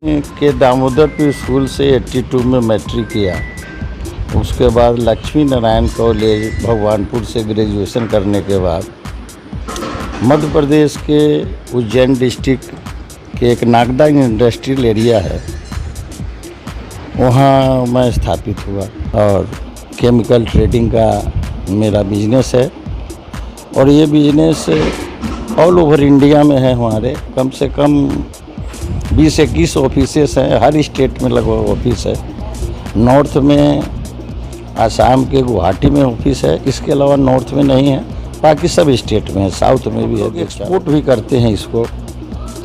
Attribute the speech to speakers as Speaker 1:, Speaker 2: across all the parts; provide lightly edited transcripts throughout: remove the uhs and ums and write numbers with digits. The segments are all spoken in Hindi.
Speaker 1: के दामोदरपुर स्कूल से 82 में मैट्रिक किया। उसके बाद लक्ष्मी नारायण कॉलेज भगवानपुर से ग्रेजुएशन करने के बाद मध्य प्रदेश के उज्जैन डिस्ट्रिक्ट के एक नागदा इंडस्ट्रियल एरिया है, वहाँ मैं स्थापित हुआ और केमिकल ट्रेडिंग का मेरा बिजनेस है। और ये बिजनेस ऑल ओवर इंडिया में है। हमारे कम से कम 20-21 ऑफिसेस हैं, हर स्टेट में लगभग ऑफिस है। नॉर्थ में आसाम के गुवाहाटी में ऑफिस है, इसके अलावा नॉर्थ में नहीं है, बाकी सब स्टेट में है, साउथ में भी है। एक्सपोर्ट भी करते हैं इसको।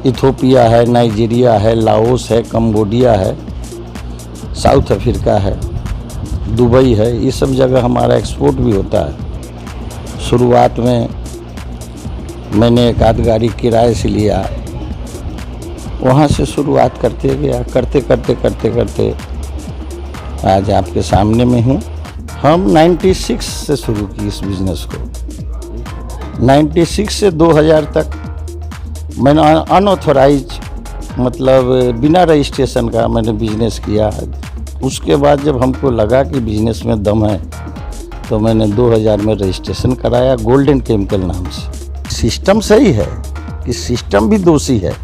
Speaker 1: इथोपिया है, नाइजीरिया है, लाओस है, कंबोडिया है, साउथ अफ्रीका है, दुबई है, ये सब जगह हमारा एक्सपोर्ट भी होता है। शुरुआत में मैंने एक आध गाड़ी किराए से लिया, वहाँ से शुरुआत करते गया, करते करते आज आपके सामने में हूँ। हम 96 से शुरू की इस बिज़नेस को। 96 से 2000 तक मैंने अनऑथोराइज मतलब बिना रजिस्ट्रेशन का मैंने बिज़नेस किया है। उसके बाद जब हमको लगा कि बिज़नेस में दम है तो मैंने 2000 में रजिस्ट्रेशन कराया गोल्डन केमिकल नाम से। सिस्टम सही है कि सिस्टम भी दोषी है,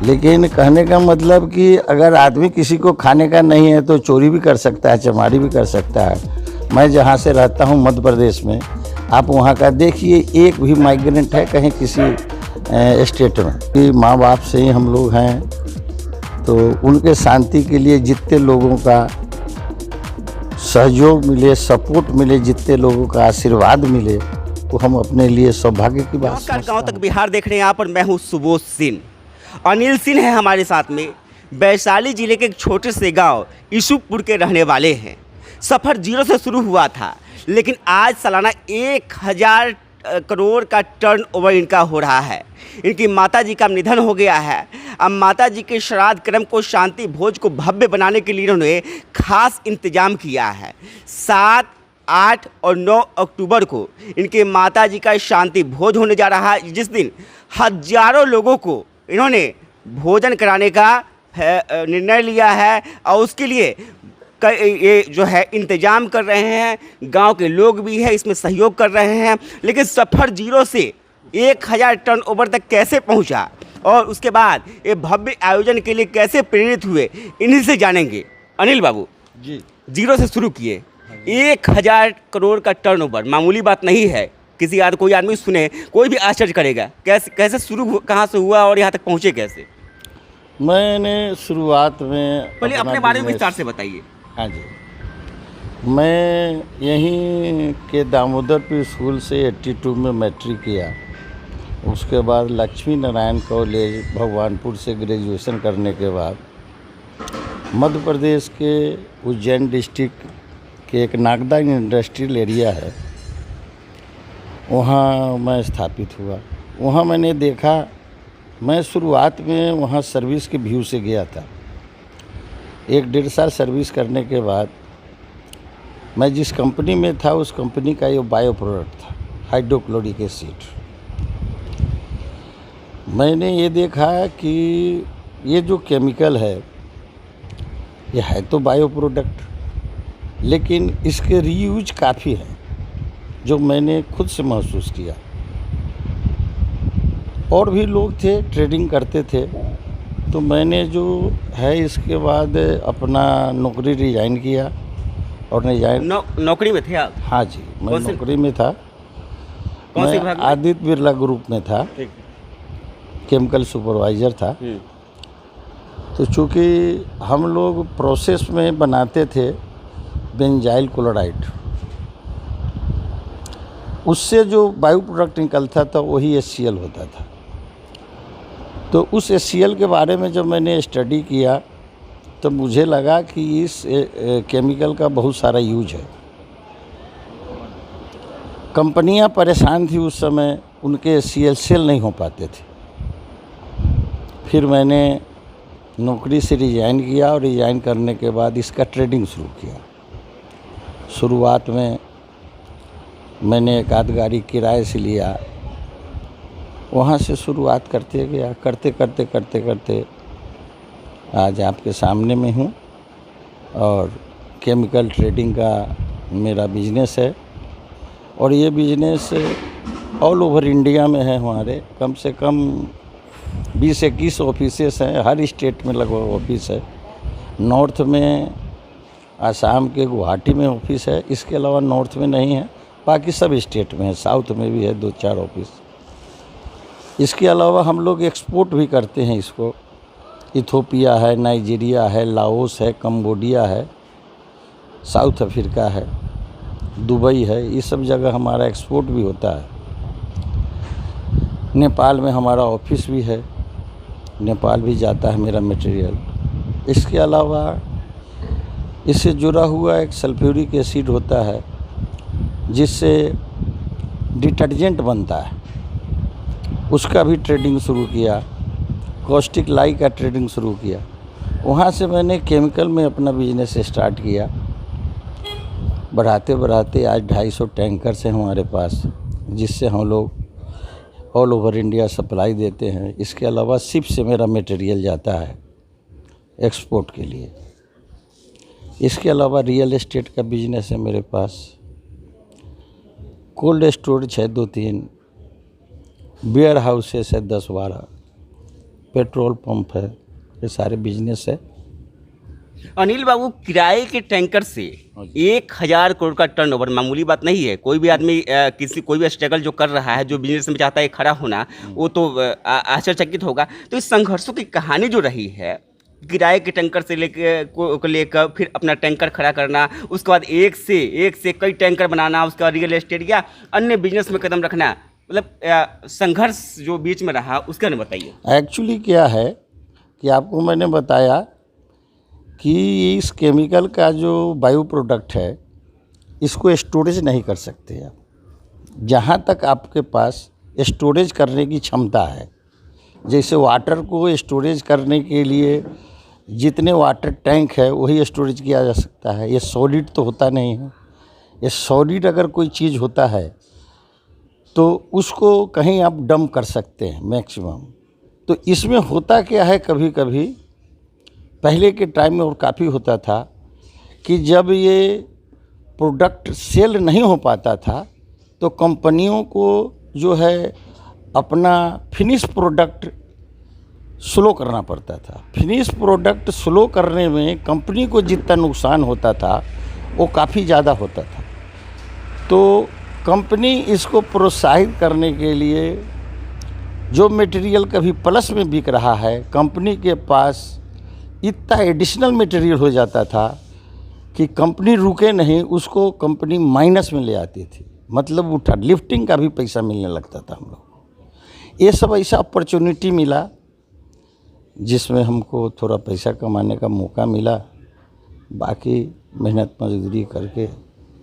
Speaker 1: लेकिन कहने का मतलब कि अगर आदमी किसी को खाने का नहीं है तो चोरी भी कर सकता है, चमारी भी कर सकता है। मैं जहाँ से रहता हूँ मध्य प्रदेश में, आप वहाँ का देखिए, एक भी माइग्रेंट है कहीं किसी स्टेट में कि माँ बाप से ही हम लोग हैं, तो उनके शांति के लिए जितने लोगों का सहयोग मिले, सपोर्ट मिले, जितने लोगों का आशीर्वाद मिले, वो हम अपने लिए सौभाग्य की बात समझते हैं।
Speaker 2: गांव तक बिहार देख रहे हैं। यहाँ पर मैं हूँ सुबोध सिंह, अनिल सिंह है हमारे साथ में। वैशाली जिले के एक छोटे से गांव यूसुफपुर के रहने वाले हैं। सफ़र 0 से शुरू हुआ था, लेकिन आज सालाना 1000 करोड़ का टर्नओवर इनका हो रहा है। इनकी माताजी का निधन हो गया है। अब माताजी के श्राद्ध क्रम को, शांति भोज को भव्य बनाने के लिए इन्होंने खास इंतजाम किया है। 7, 8 और 9 अक्टूबर को इनके माताजी का शांति भोज होने जा रहा है, जिस दिन हजारों लोगों को इन्होंने भोजन कराने का निर्णय लिया है। और उसके लिए ये जो है इंतजाम कर रहे हैं। गांव के लोग भी है इसमें सहयोग कर रहे हैं। लेकिन सफ़र 0 से 1000 टर्नओवर तक कैसे पहुंचा और उसके बाद ये भव्य आयोजन के लिए कैसे प्रेरित हुए, इन्हीं से जानेंगे। अनिल बाबू जी, 0 से शुरू किए, 1000 करोड़ का टर्नओवर मामूली बात नहीं है। किसी कोई आदमी सुने, कोई भी आश्चर्य करेगा। कैसे शुरू, कहाँ से हुआ और यहाँ तक पहुँचे कैसे?
Speaker 1: मैंने शुरुआत में
Speaker 2: पहले अपने बारे में विस्तार से बताइए।
Speaker 1: हाँ जी, मैं यहीं के दामोदरपुर स्कूल से 82 में मैट्रिक किया। उसके बाद लक्ष्मी नारायण कॉलेज भगवानपुर से ग्रेजुएशन करने के बाद मध्य प्रदेश के उज्जैन डिस्ट्रिक्ट के एक नागदा इंडस्ट्रियल एरिया है, वहाँ मैं स्थापित हुआ। वहाँ मैंने देखा, मैं शुरुआत में वहाँ सर्विस के व्यू से गया था। 1-1.5 साल सर्विस करने के बाद मैं जिस कंपनी में था, उस कंपनी का ये बायो प्रोडक्ट था, हाइड्रोक्लोरिक एसिड। मैंने ये देखा कि ये जो केमिकल है, ये है तो बायो प्रोडक्ट, लेकिन इसके रीयूज काफ़ी है, जो मैंने खुद से महसूस किया। और भी लोग थे, ट्रेडिंग करते थे। तो मैंने जो है इसके बाद अपना नौकरी रिजाइन किया। और
Speaker 2: नौकरी में थे आप?
Speaker 1: हाँ जी, मैं नौकरी में था। मैं आदित्य बिरला ग्रुप में था, केमिकल सुपरवाइज़र था। तो चूँकि हम लोग प्रोसेस में बनाते थे बेंजाइल क्लोराइड, उससे जो बायो प्रोडक्ट निकलता था वही HCl होता था। तो उस HCl के बारे में जब मैंने स्टडी किया तो मुझे लगा कि इस केमिकल का बहुत सारा यूज है। कंपनियां परेशान थी उस समय, उनके HCl सेल नहीं हो पाते थे। फिर मैंने नौकरी से रिज़ाइन किया और रिज़ाइन करने के बाद इसका ट्रेडिंग शुरू किया। शुरुआत में मैंने एक आध गाड़ी किराए से लिया, वहाँ से शुरुआत करते गया, करते आज आपके सामने में हूँ और केमिकल ट्रेडिंग का मेरा बिजनेस है और ये बिजनेस ऑल ओवर इंडिया में है। हमारे कम से कम 20-21 ऑफिसेस हैं, हर स्टेट में लगभग ऑफिस है। नॉर्थ में आसाम के गुवाहाटी में ऑफिस है, इसके अलावा नॉर्थ में नहीं है, बाकी सब स्टेट में है। साउथ में भी है 2-4 ऑफिस। इसके अलावा हम लोग एक्सपोर्ट भी करते हैं इसको। इथोपिया है, नाइजीरिया है, लाओस है, कंबोडिया है, साउथ अफ्रीका है, दुबई है, ये सब जगह हमारा एक्सपोर्ट भी होता है। नेपाल में हमारा ऑफिस भी है, नेपाल भी जाता है मेरा मटेरियल। इसके अलावा इससे जुड़ा हुआ एक सल्फ्यूरिक एसिड होता है जिससे डिटर्जेंट बनता है, उसका भी ट्रेडिंग शुरू किया। कॉस्टिक लाई का ट्रेडिंग शुरू किया। वहाँ से मैंने केमिकल में अपना बिजनेस स्टार्ट किया। बढ़ाते बढ़ाते आज 250 टैंकर्स हैं हमारे पास, जिससे हम लोग ऑल ओवर इंडिया सप्लाई देते हैं। इसके अलावा शिप से मेरा मटेरियल जाता है एक्सपोर्ट के लिए। इसके अलावा रियल एस्टेट का बिजनेस है मेरे पास, कोल्ड स्टोरेज है 2-3, वेयर हाउसेस है 10-12, पेट्रोल पंप है, ये सारे बिजनेस है।
Speaker 2: अनिल बाबू, किराए के टैंकर से 1000 करोड़ का टर्नओवर मामूली बात नहीं है। कोई भी आदमी कोई भी स्ट्रगल जो कर रहा है, जो बिजनेस में चाहता है खड़ा होना, वो तो आश्चर्यचकित होगा। तो इस संघर्षों की कहानी जो रही है, किराए के टैंकर से लेकर फिर अपना टैंकर खड़ा करना, उसके बाद एक से कई टैंकर बनाना, उसका रियल एस्टेट या अन्य बिजनेस में कदम रखना, मतलब संघर्ष जो बीच में रहा उसका नहीं बताइए।
Speaker 1: एक्चुअली क्या है कि आपको मैंने बताया कि इस केमिकल का जो बायो प्रोडक्ट है, इसको स्टोरेज नहीं कर सकते आप। जहाँ तक आपके पास स्टोरेज करने की क्षमता है, जैसे वाटर को स्टोरेज करने के लिए जितने वाटर टैंक है वही स्टोरेज किया जा सकता है। ये सॉलिड तो होता नहीं है। ये सॉलिड अगर कोई चीज़ होता है तो उसको कहीं आप डंप कर सकते हैं मैक्सिमम। तो इसमें होता क्या है, कभी कभी पहले के टाइम में और काफ़ी होता था कि जब ये प्रोडक्ट सेल नहीं हो पाता था तो कंपनियों को जो है अपना फिनिश प्रोडक्ट स्लो करना पड़ता था। फिनिश प्रोडक्ट स्लो करने में कंपनी को जितना नुकसान होता था वो काफ़ी ज़्यादा होता था। तो कंपनी इसको प्रोत्साहित करने के लिए जो मटेरियल कभी प्लस में बिक रहा है, कंपनी के पास इतना एडिशनल मटेरियल हो जाता था कि कंपनी रुके नहीं, उसको कंपनी माइनस में ले आती थी। मतलब उठा लिफ्टिंग का भी पैसा मिलने लगता था हम लोग। ये सब ऐसा अपॉर्चुनिटी मिला जिसमें हमको थोड़ा पैसा कमाने का मौका मिला। बाकी मेहनत मजदूरी करके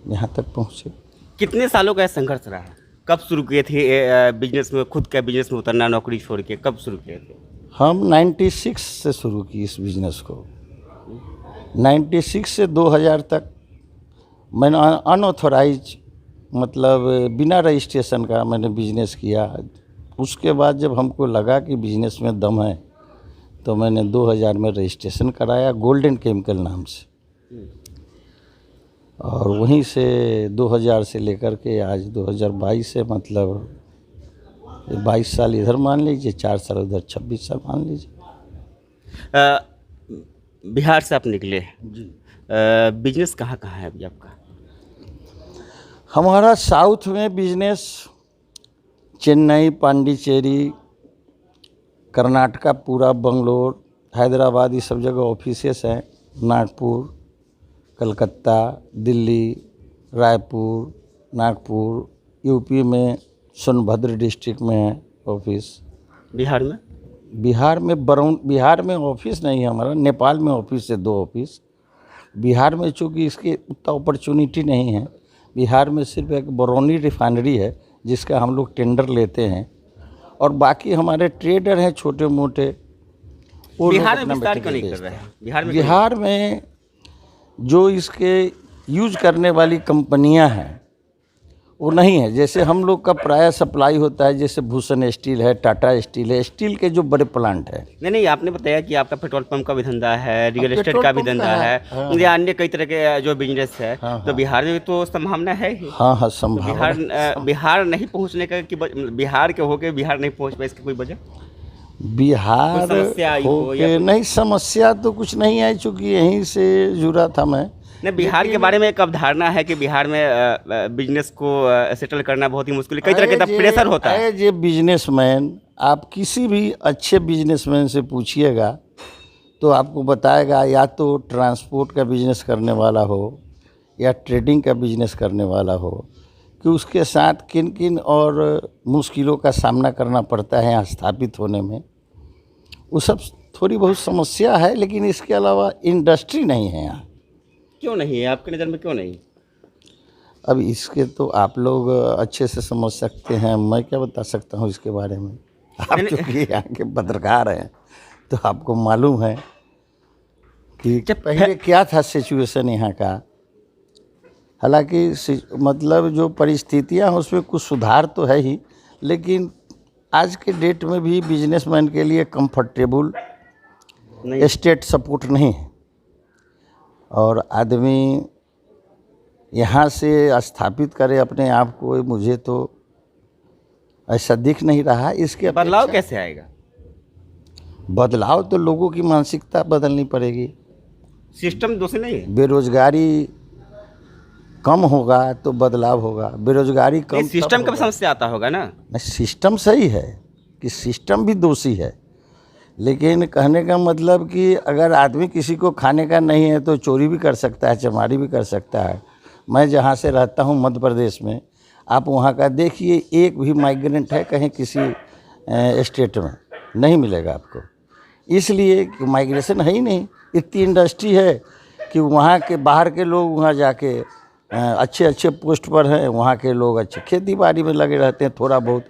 Speaker 1: यहाँ तक पहुँचे।
Speaker 2: कितने सालों का संघर्ष रहा? कब शुरू किए थे बिजनेस में, खुद का बिजनेस में उतरना, नौकरी छोड़ के कब शुरू किए थे?
Speaker 1: हम 96 से शुरू की इस बिज़नेस को। 96 से 2000 तक मैंने अनऑथोराइज, मतलब बिना रजिस्ट्रेशन का मैंने बिज़नेस किया। उसके बाद जब हमको लगा कि बिज़नेस में दम है तो मैंने 2000 में रजिस्ट्रेशन कराया गोल्डन केमिकल नाम से। और वहीं से 2000 से लेकर के आज 2022 से, मतलब 22 साल इधर मान लीजिए, 4 साल उधर, 26 साल मान लीजिए।
Speaker 2: बिहार से आप निकले
Speaker 1: जी।
Speaker 2: बिजनेस कहाँ कहाँ है अभी आपका?
Speaker 1: हमारा साउथ में बिजनेस चेन्नई, पांडिचेरी, कर्नाटका पूरा, बंगलोर, हैदराबाद, ये सब जगह ऑफिसेस हैं। नागपुर, कलकत्ता, दिल्ली, रायपुर, नागपुर, यूपी में सोनभद्र डिस्ट्रिक्ट में है ऑफिस।
Speaker 2: बिहार में?
Speaker 1: बिहार में ऑफिस नहीं है हमारा। नेपाल में ऑफिस है 2 ऑफिस। बिहार में चूँकि इसकी उतना अपॉर्चुनिटी नहीं है। बिहार में सिर्फ एक बरौनी रिफाइनरी है जिसका हम लोग टेंडर लेते हैं, और बाकी हमारे ट्रेडर हैं छोटे मोटे।
Speaker 2: बिहार में विस्तार क्यों नहीं कर रहे हैं?
Speaker 1: बिहार में जो इसके यूज करने वाली कंपनियां हैं वो नहीं है। जैसे हम लोग का प्राय सप्लाई होता है, जैसे भूषण स्टील है, टाटा स्टील है, स्टील के जो बड़े प्लांट है।
Speaker 2: नहीं, आपने बताया कि आपका पेट्रोल पंप का भी धंधा है, रियल एस्टेट
Speaker 1: पेट्रोल
Speaker 2: का भी
Speaker 1: पंप का
Speaker 2: धंधा
Speaker 1: है,
Speaker 2: है,
Speaker 1: हाँ।
Speaker 2: या अन्य कई तरह के जो बिजनेस है।
Speaker 1: हाँ,
Speaker 2: तो बिहार में तो संभावना है ही।
Speaker 1: हाँ हाँ,
Speaker 2: तो
Speaker 1: संभावना।
Speaker 2: बिहार नहीं पहुंचने का कि बिहार के होके बिहार नहीं पहुंच पाए, इसकी कोई वजह?
Speaker 1: बिहार
Speaker 2: कोई समस्या आई हो या
Speaker 1: होके
Speaker 2: कोई-
Speaker 1: नहीं, समस्या तो कुछ नहीं आई, चूँकि यहीं से जुड़ा था मैं।
Speaker 2: नहीं, बिहार के बारे में एक अवधारणा है कि बिहार में बिजनेस को सेटल करना बहुत ही मुश्किल है, कई तरह का प्रेशर होता है।
Speaker 1: एज ए बिजनेसमैन, आप किसी भी अच्छे बिजनेसमैन से पूछिएगा तो आपको बताएगा, या तो ट्रांसपोर्ट का बिजनेस करने वाला हो या ट्रेडिंग का बिजनेस करने वाला हो, कि उसके साथ किन किन और मुश्किलों का सामना करना पड़ता है यहाँ स्थापित होने में। वो सब थोड़ी बहुत समस्या है, लेकिन इसके अलावा इंडस्ट्री नहीं है यहाँ।
Speaker 2: क्यों नहीं है आपकी नज़र में, क्यों नहीं?
Speaker 1: अब इसके तो आप लोग अच्छे से समझ सकते हैं, मैं क्या बता सकता हूँ इसके बारे में। आप चूँकि यहाँ के पत्रकार हैं तो आपको मालूम है कि पहले क्या था सिचुएशन यहाँ का। हालांकि मतलब जो परिस्थितियाँ हैं उसमें कुछ सुधार तो है ही, लेकिन आज के डेट में भी बिजनेसमैन के लिए कंफर्टेबल
Speaker 2: नहीं।
Speaker 1: स्टेट सपोर्ट नहीं है, और आदमी यहाँ से स्थापित करे अपने आप को, मुझे तो ऐसा दिख नहीं रहा। इसके
Speaker 2: बदलाव कैसे आएगा?
Speaker 1: बदलाव तो लोगों की मानसिकता बदलनी पड़ेगी।
Speaker 2: सिस्टम दोषी नहीं है?
Speaker 1: बेरोजगारी कम होगा तो बदलाव होगा। बेरोजगारी कम,
Speaker 2: सिस्टम का भी समस्या आता होगा ना?
Speaker 1: नहीं, सिस्टम सही है कि सिस्टम भी दोषी है, लेकिन कहने का मतलब कि अगर आदमी किसी को खाने का नहीं है तो चोरी भी कर सकता है, चमारी भी कर सकता है। मैं जहाँ से रहता हूँ मध्य प्रदेश में, आप वहाँ का देखिए, एक भी माइग्रेंट है कहीं किसी स्टेट में नहीं मिलेगा आपको, इसलिए कि माइग्रेशन है ही नहीं। इतनी इंडस्ट्री है कि वहाँ के बाहर के लोग वहाँ जाके अच्छे अच्छे पोस्ट पर हैं, वहाँ के लोग अच्छे खेती बाड़ी में लगे रहते हैं। थोड़ा बहुत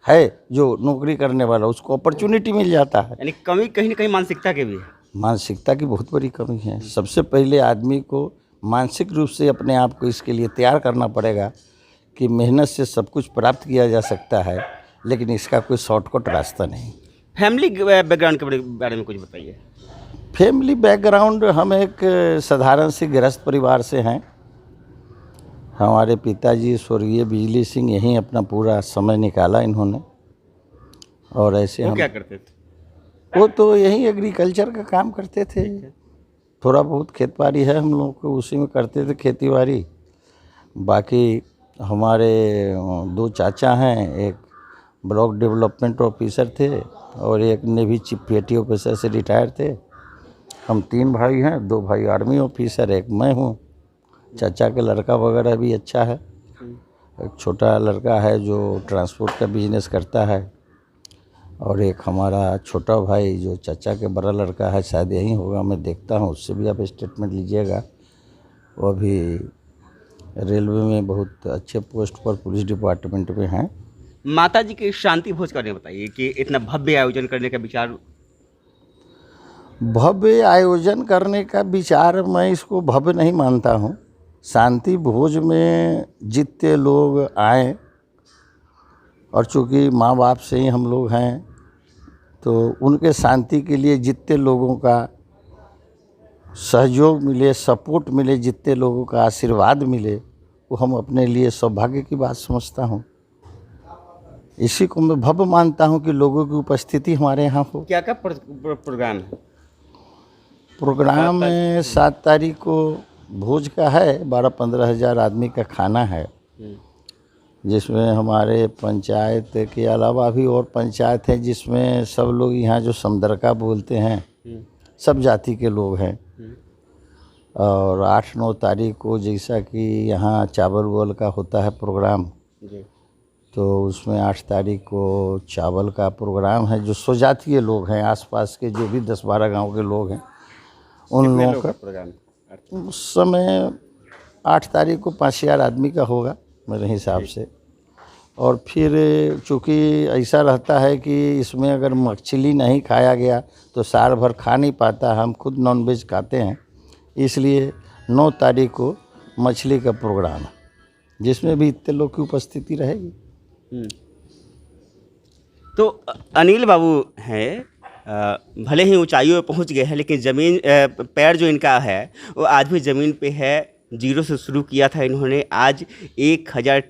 Speaker 1: है जो नौकरी करने वाला, उसको अपॉर्चुनिटी मिल जाता है।
Speaker 2: यानी कमी कहीं ना कहीं मानसिकता की भी है।
Speaker 1: मानसिकता की बहुत बड़ी कमी है। सबसे पहले आदमी को मानसिक रूप से अपने आप को इसके लिए तैयार करना पड़ेगा कि मेहनत से सब कुछ प्राप्त किया जा सकता है, लेकिन इसका कोई शॉर्टकट रास्ता नहीं।
Speaker 2: फैमिली बैकग्राउंड के बारे में कुछ बताइए।
Speaker 1: फैमिली बैकग्राउंड, हम एक साधारण से गृहस्थ परिवार से हैं। हमारे पिताजी स्वर्गीय बिजली सिंह यहीं अपना पूरा समय निकाला इन्होंने, और ऐसे
Speaker 2: वो
Speaker 1: हम
Speaker 2: क्या करते थे?
Speaker 1: वो तो यहीं एग्रीकल्चर का काम करते थे। थोड़ा बहुत खेत बाड़ी है हम लोगों को, उसी में करते थे खेती बाड़ी। बाकी हमारे 2 चाचा हैं, एक ब्लॉक डेवलपमेंट ऑफिसर थे और एक नेवी चीफ पेटी ऑफिसर से रिटायर थे। हम 3 भाई हैं, 2 भाई आर्मी ऑफिसर, एक मैं हूँ। चाचा का लड़का वगैरह भी अच्छा है। एक छोटा लड़का है जो ट्रांसपोर्ट का बिजनेस करता है, और एक हमारा छोटा भाई जो चाचा के बड़ा लड़का है, शायद यही होगा, मैं देखता हूँ, उससे भी आप स्टेटमेंट लीजिएगा। वो अभी रेलवे में बहुत अच्छे पोस्ट पर पुलिस डिपार्टमेंट में हैं।
Speaker 2: माता जी के शांति भोज करने बताइए कि इतना भव्य आयोजन करने का विचार।
Speaker 1: भव्य आयोजन करने का विचार, मैं इसको भव्य नहीं मानता हूँ। शांति भोज में जितने लोग आए, और चूँकि माँ बाप से ही हम लोग हैं, तो उनके शांति के लिए जितने लोगों का सहयोग मिले, सपोर्ट मिले, जितने लोगों का आशीर्वाद मिले, वो हम अपने लिए सौभाग्य की बात समझता हूँ। इसी को मैं भव्य मानता हूँ कि लोगों की उपस्थिति हमारे यहाँ हो।
Speaker 2: क्या क्या प्रोग्राम है?
Speaker 1: प्रोग्राम 7 तारीख को भोज का है, 12-15 हज़ार आदमी का खाना है, जिसमें हमारे पंचायत के अलावा भी और पंचायत है, जिसमें सब लोग यहाँ जो समदरका बोलते हैं, सब जाति के लोग हैं। और 8-9 तारीख को जैसा कि यहाँ चावल वावल का होता है प्रोग्राम
Speaker 2: जी, तो
Speaker 1: उसमें 8 तारीख को चावल का प्रोग्राम है। जो स्वजातीय लोग हैं, आसपास के जो भी 10-12 गांव के लोग हैं, उन लोगों का
Speaker 2: प्रोग्राम
Speaker 1: उस समय 8 तारीख को 5,000 आदमी का होगा मेरे हिसाब से। और फिर चूँकि ऐसा रहता है कि इसमें अगर मछली नहीं खाया गया तो साल भर खा नहीं पाता। हम खुद नॉनवेज खाते हैं, इसलिए 9 तारीख को मछली का प्रोग्राम है। जिसमें भी इतने लोग की उपस्थिति रहेगी।
Speaker 2: तो अनिल बाबू हैं, भले ही ऊंचाइयों पे पहुंच गए हैं, लेकिन ज़मीन पैर जो इनका है वो आज भी ज़मीन पे है। जीरो से शुरू किया था इन्होंने, आज 1000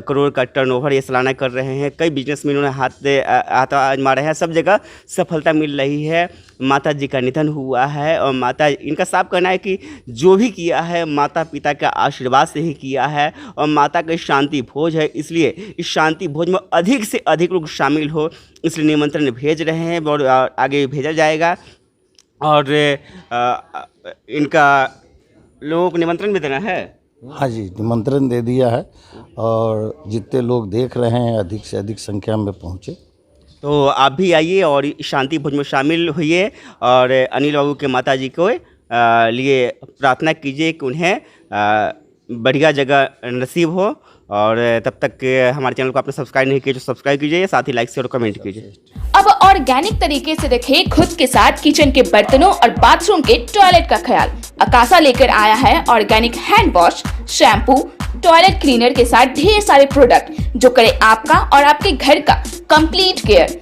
Speaker 2: करोड़ का टर्नओवर ये सालाना कर रहे हैं। कई बिजनेस में इन्होंने हाथ आजमा रहे हैं, सब जगह सफलता मिल रही है। माता जी का निधन हुआ है और माता इनका साफ कहना है कि जो भी किया है माता पिता के आशीर्वाद से ही किया है और माता का शांति भोज है, इसलिए इस शांति भोज में अधिक से अधिक लोग शामिल हो, इसलिए निमंत्रण भेज रहे हैं और आगे भेजा जाएगा। और इनका लोगों को निमंत्रण भी देना है।
Speaker 1: हाँ जी, निमंत्रण दे दिया है और जितने लोग देख रहे हैं अधिक से अधिक संख्या में पहुँचे।
Speaker 2: तो आप भी आइए और शांति भोज में शामिल होइए और अनिल बाबू के माता जी को लिए प्रार्थना कीजिए कि उन्हें बढ़िया जगह नसीब हो। और तब तक हमारे चैनल को आपने सब्सक्राइब नहीं किया तो सब्सक्राइब कीजिए, साथ ही लाइक शेयर और कमेंट कीजिए।
Speaker 3: अब ऑर्गेनिक तरीके से रखें खुद के साथ किचन के बर्तनों और बाथरूम के टॉयलेट का ख्याल। अकासा लेकर आया है organic hand wash, shampoo, toilet cleaner के साथ ढेर सारे प्रोडक्ट जो करे आपका और आपके घर का कंप्लीट केयर।